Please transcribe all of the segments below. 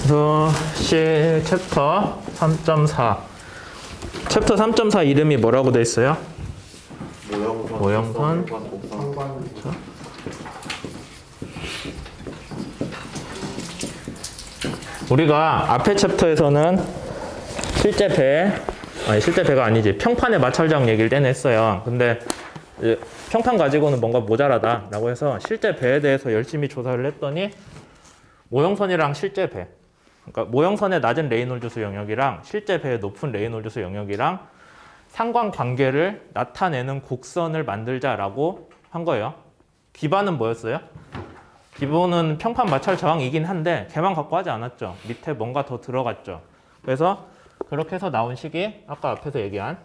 그래서 C 챕터 3.4 챕터 3.4 이름이 뭐라고 돼 있어요? 모형선 그렇죠? 우리가 앞에 챕터에서는 실제 배가 아니지 평판의 마찰장 얘기를 떼냈어요. 근데 평판 가지고는 뭔가 모자라다라고 해서 실제 배에 대해서 열심히 조사를 했더니 모형선이랑 실제 배, 그러니까 모형선의 낮은 레이놀즈수 영역이랑 실제 배의 높은 레이놀즈수 영역이랑 상관관계를 나타내는 곡선을 만들자라고 한 거예요. 기반은 뭐였어요? 기본은 평판 마찰 저항이긴 한데 걔만 갖고 하지 않았죠. 밑에 뭔가 더 들어갔죠. 그래서 그렇게 해서 나온 식이 아까 앞에서 얘기한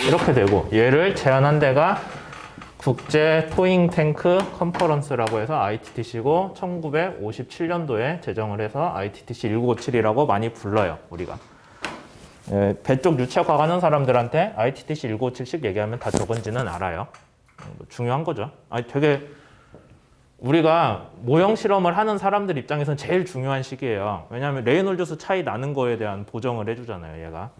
이렇게 되고, 얘를 제안한 데가 국제 토잉 탱크 컨퍼런스라고 해서 ITTC고 1957년도에 제정을 해서 ITTC 1957이라고 많이 불러요, 우리가. 배 쪽 유체과 하는 사람들한테 ITTC 1957씩 얘기하면 다 적은지는 알아요. 중요한 거죠. 아니, 되게 우리가 모형 실험을 하는 사람들 입장에서는 제일 중요한 시기예요. 왜냐하면 레이놀즈수 차이 나는 거에 대한 보정을 해주잖아요, 얘가.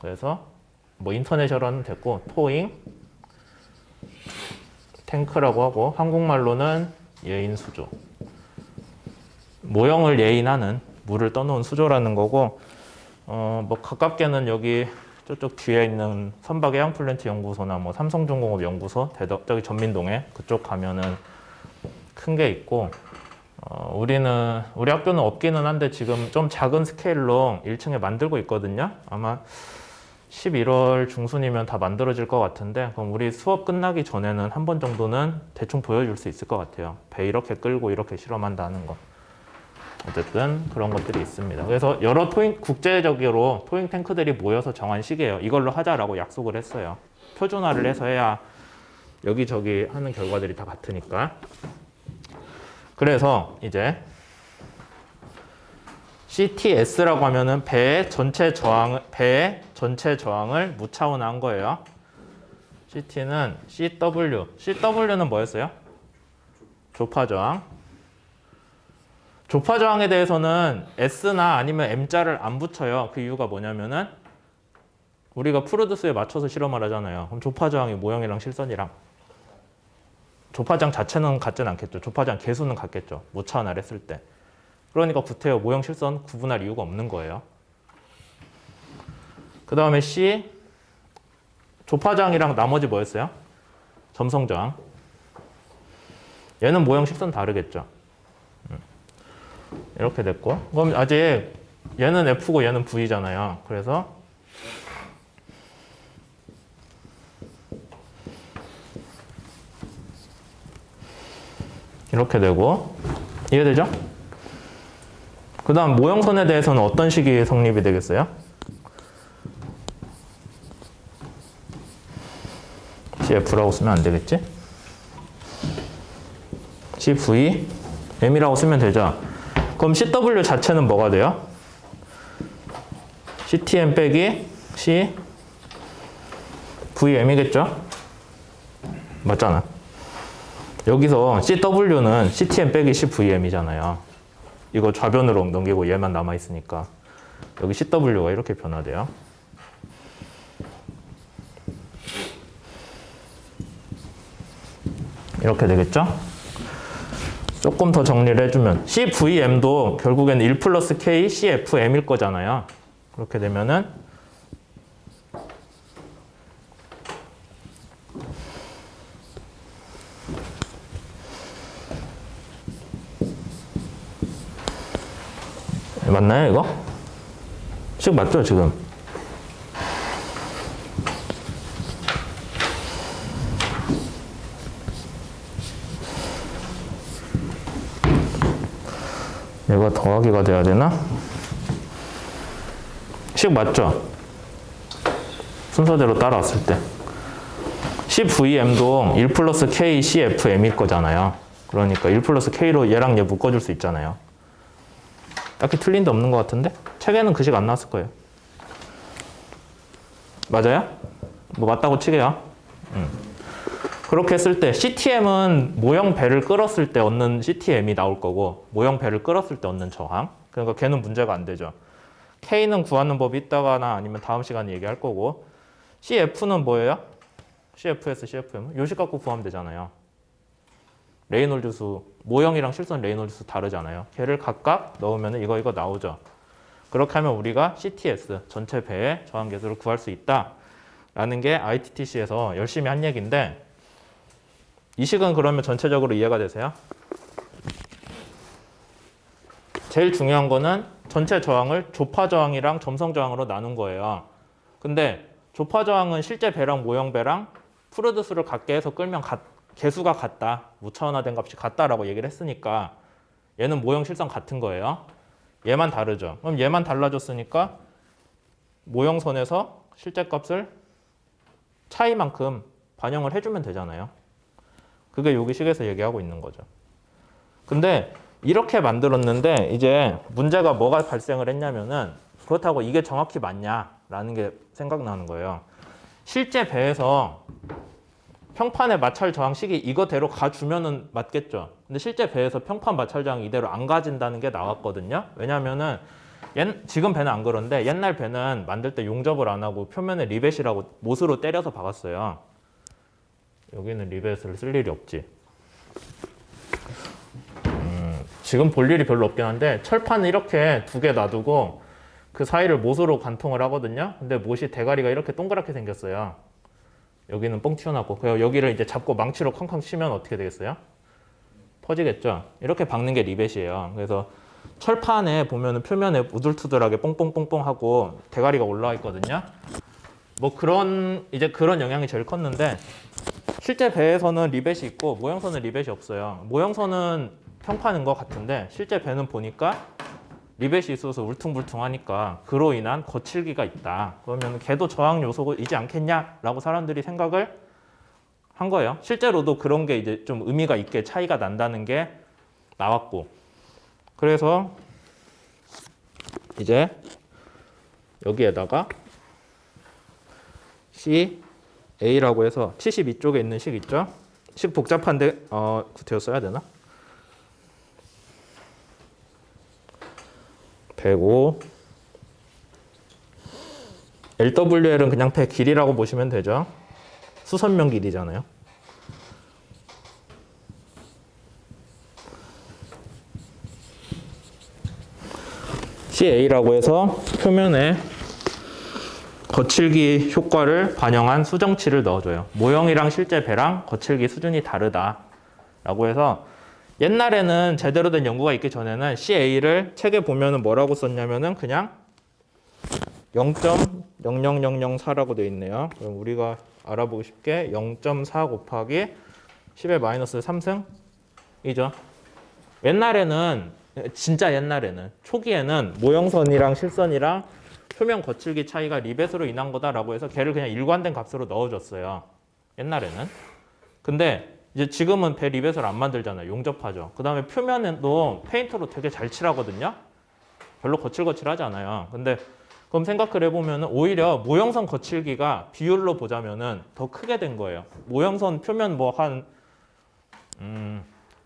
그래서 뭐 인터내셔널은 됐고 토잉 탱크라고 하고 한국말로는 예인 수조, 모형을 예인하는 물을 떠놓은 수조라는 거고, 뭐 가깝게는 여기 저쪽 뒤에 있는 선박해양 플랜트 연구소나 뭐 삼성중공업 연구소 저기 전민동에 그쪽 가면은 큰 게 있고, 우리 학교는 없기는 한데 지금 좀 작은 스케일로 1층에 만들고 있거든요. 아마 11월 중순이면 다 만들어질 것 같은데, 그럼 우리 수업 끝나기 전에는 한 번 정도는 대충 보여줄 수 있을 것 같아요. 배 이렇게 끌고 이렇게 실험한다는 거. 어쨌든 그런 것들이 있습니다. 그래서 여러 국제적으로 토잉 탱크들이 모여서 정한 시기예요. 이걸로 하자라고 약속을 했어요. 표준화를 해서 해야 여기저기 하는 결과들이 다 같으니까. 그래서 이제 CTS라고 하면은 배의 전체 저항을 무차원화한 거예요. CT는 CW는 뭐였어요? 조파 저항. 조파 저항에 대해서는 S나 아니면 M자를 안 붙여요. 그 이유가 뭐냐면은 우리가 프루드스에 맞춰서 실험을 하잖아요. 그럼 조파 저항이 모형이랑 실선이랑 조파 저항 자체는 같진 않겠죠. 조파 저항 개수는 같겠죠. 무차원화를 했을 때. 그러니까 구태여 모형 실선 구분할 이유가 없는 거예요. 그 다음에 C 조파 저항이랑 나머지 뭐였어요? 점성 저항. 얘는 모형 실선 다르겠죠. 이렇게 됐고, 그럼 아직 얘는 F고 얘는 V잖아요. 그래서 이렇게 되고, 이해되죠? 그 다음 모형선에 대해서는 어떤 식이 성립이 되겠어요? CF라고 쓰면 안 되겠지? CV, M이라고 쓰면 되죠? 그럼 CW 자체는 뭐가 돼요? CTM 빼기 C VM이겠죠? 맞잖아. 여기서 CW는 CTM 빼기 CVM이잖아요. 이거 좌변으로 넘기고 얘만 남아있으니까 여기 CW가 이렇게 변화돼요. 이렇게 되겠죠? 조금 더 정리를 해주면 CVM도 결국엔 1 플러스 K CFM일 거잖아요. 그렇게 되면은 맞나요 이거? 식 맞죠 지금? 얘가 더하기가 돼야 되나? 식 맞죠? 순서대로 따라왔을 때 CVM도 1 플러스 K CFM일 거잖아요. 그러니까 1 플러스 K로 얘랑 얘 묶어줄 수 있잖아요. 딱히 틀린 데 없는 것 같은데? 책에는 그 식 안 나왔을 거예요. 맞아요? 뭐 맞다고 치게요. 그렇게 했을 때 CTM은 모형 배를 끌었을 때 얻는 CTM이 나올 거고 모형 배를 끌었을 때 얻는 저항. 그러니까 걔는 문제가 안 되죠. K는 구하는 법이 있다거나 아니면 다음 시간에 얘기할 거고 CF는 뭐예요? CFS, CFM 요식 갖고 구하면 되잖아요. 레이놀즈 수, 모형이랑 실선 레이놀즈 수 다르잖아요. 걔를 각각 넣으면 이거 나오죠. 그렇게 하면 우리가 CTS, 전체 배의 저항 계수를 구할 수 있다라는 게 ITTC에서 열심히 한 얘기인데 이 식은 그러면 전체적으로 이해가 되세요? 제일 중요한 거는 전체 저항을 조파 저항이랑 점성 저항으로 나눈 거예요. 근데 조파 저항은 실제 배랑 모형 배랑 프루드 수를 같게 해서 끌면 개수가 같다. 무차원화된 값이 같다라고 얘기를 했으니까 얘는 모형 실선 같은 거예요. 얘만 다르죠. 그럼 얘만 달라졌으니까 모형선에서 실제 값을 차이만큼 반영을 해주면 되잖아요. 그게 여기 식에서 얘기하고 있는 거죠. 근데 이렇게 만들었는데 이제 문제가 뭐가 발생을 했냐면은 그렇다고 이게 정확히 맞냐라는 게 생각나는 거예요. 실제 배에서 평판의 마찰 저항식이 이거대로 가주면은 맞겠죠. 근데 실제 배에서 평판 마찰 저항이 이대로 안 가진다는 게 나왔거든요. 왜냐면은 지금 배는 안 그런데 옛날 배는 만들 때 용접을 안 하고 표면에 리벳이라고 못으로 때려서 박았어요. 여기는 리벳을 쓸 일이 없지. 지금 볼 일이 별로 없긴 한데 철판을 이렇게 두 개 놔두고 그 사이를 못으로 관통을 하거든요. 근데 못이 대가리가 이렇게 동그랗게 생겼어요. 여기는 뻥 튀어나왔고 그리고 여기를 이제 잡고 망치로 쾅쾅 치면 어떻게 되겠어요? 퍼지겠죠. 이렇게 박는 게 리벳이에요. 그래서 철판에 보면은 표면에 우둘투둘하게 뽕뽕뽕뽕 하고 대가리가 올라와 있거든요. 뭐 그런 영향이 제일 컸는데 실제 배에서는 리벳이 있고 모형선은 리벳이 없어요. 모형선은 평판인 것 같은데 실제 배는 보니까 리벳이 있어서 울퉁불퉁하니까 그로 인한 거칠기가 있다. 그러면 걔도 저항 요소이지 않겠냐라고 사람들이 생각을 한 거예요. 실제로도 그런 게 이제 좀 의미가 있게 차이가 난다는 게 나왔고 그래서 이제 여기에다가 CA라고 해서 72쪽에 있는 식 있죠? 식 복잡한데 구태여 써야 되나? 105 LWL은 그냥 배 길이라고 보시면 되죠. 수선면 길이잖아요. CA라고 해서 표면에 거칠기 효과를 반영한 수정치를 넣어줘요. 모형이랑 실제 배랑 거칠기 수준이 다르다라고 해서 옛날에는 제대로 된 연구가 있기 전에는 CA를 책에 보면은 뭐라고 썼냐면은 그냥 0.00004라고 되어 있네요. 그럼 우리가 알아보고 쉽게 0.4 곱하기 10의 마이너스 3승이죠. 옛날에는 진짜 옛날에는 초기에는 모형선이랑 실선이랑 표면 거칠기 차이가 리벳으로 인한 거다라고 해서 걔를 그냥 일관된 값으로 넣어줬어요. 옛날에는. 근데 이제 지금은 배 리벳을 안 만들잖아요. 용접하죠. 그 다음에 표면에도 페인트로 되게 잘 칠하거든요. 별로 거칠거칠하지 않아요. 근데 그럼 생각을 해보면 오히려 모형선 거칠기가 비율로 보자면은 더 크게 된 거예요. 모형선 표면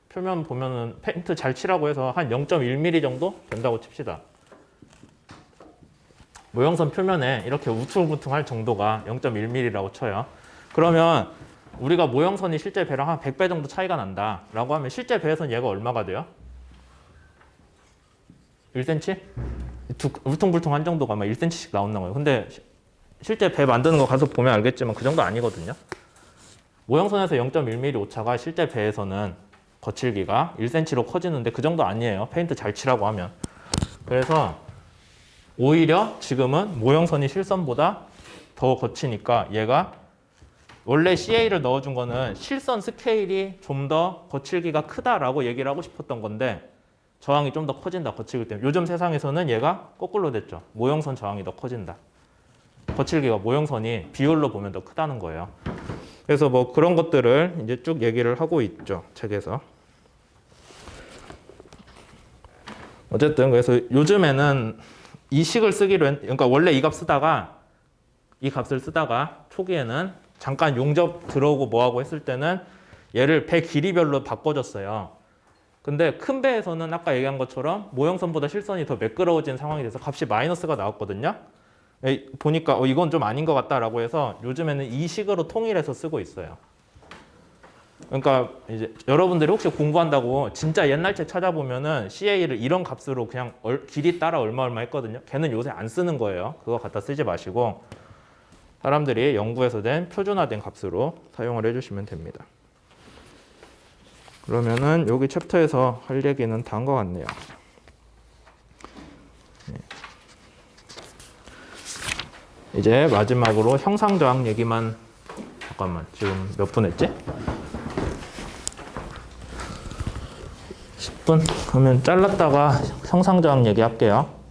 표면 보면은 페인트 잘 칠하고 해서 한 0.1mm 정도 된다고 칩시다. 모형선 표면에 이렇게 우퉁우퉁할 정도가 0.1mm라고 쳐요. 그러면 우리가 모형선이 실제 배랑 한 100배 정도 차이가 난다라고 하면 실제 배에서는 얘가 얼마가 돼요? 1cm? 울퉁불퉁한 정도가 막 1cm씩 나온다는 거예요. 근데 실제 배 만드는 거 가서 보면 알겠지만 그 정도 아니거든요. 모형선에서 0.1mm 오차가 실제 배에서는 거칠기가 1cm로 커지는데 그 정도 아니에요. 페인트 잘 칠하고 하면. 그래서 오히려 지금은 모형선이 실선보다 더 거치니까 얘가 원래 CA를 넣어준 거는 실선 스케일이 좀 더 거칠기가 크다라고 얘기를 하고 싶었던 건데 저항이 좀 더 커진다, 거칠기 때문에. 요즘 세상에서는 얘가 거꾸로 됐죠. 모형선 저항이 더 커진다. 거칠기가 모형선이 비율로 보면 더 크다는 거예요. 그래서 뭐 그런 것들을 이제 쭉 얘기를 하고 있죠. 책에서. 어쨌든 그래서 요즘에는 이 식을 쓰기로 그러니까 원래 이 값 쓰다가 이 값을 쓰다가 초기에는 잠깐 용접 들어오고 뭐하고 했을 때는 얘를 배 길이별로 바꿔줬어요. 근데 큰 배에서는 아까 얘기한 것처럼 모형선보다 실선이 더 매끄러워진 상황이 돼서 값이 마이너스가 나왔거든요. 보니까 이건 좀 아닌 것 같다라고 해서 요즘에는 이 식으로 통일해서 쓰고 있어요. 그러니까 이제 여러분들이 혹시 공부한다고 진짜 옛날 책 찾아보면은 CA를 이런 값으로 그냥 길이 따라 얼마 했거든요. 걔는 요새 안 쓰는 거예요. 그거 갖다 쓰지 마시고 사람들이 연구해서 된 표준화된 값으로 사용을 해주시면 됩니다. 그러면은 여기 챕터에서 할 얘기는 다 한 것 같네요. 이제 마지막으로 형상저항 얘기만 잠깐만 지금 몇 분 했지? 10분? 그러면 잘랐다가 형상저항 얘기할게요.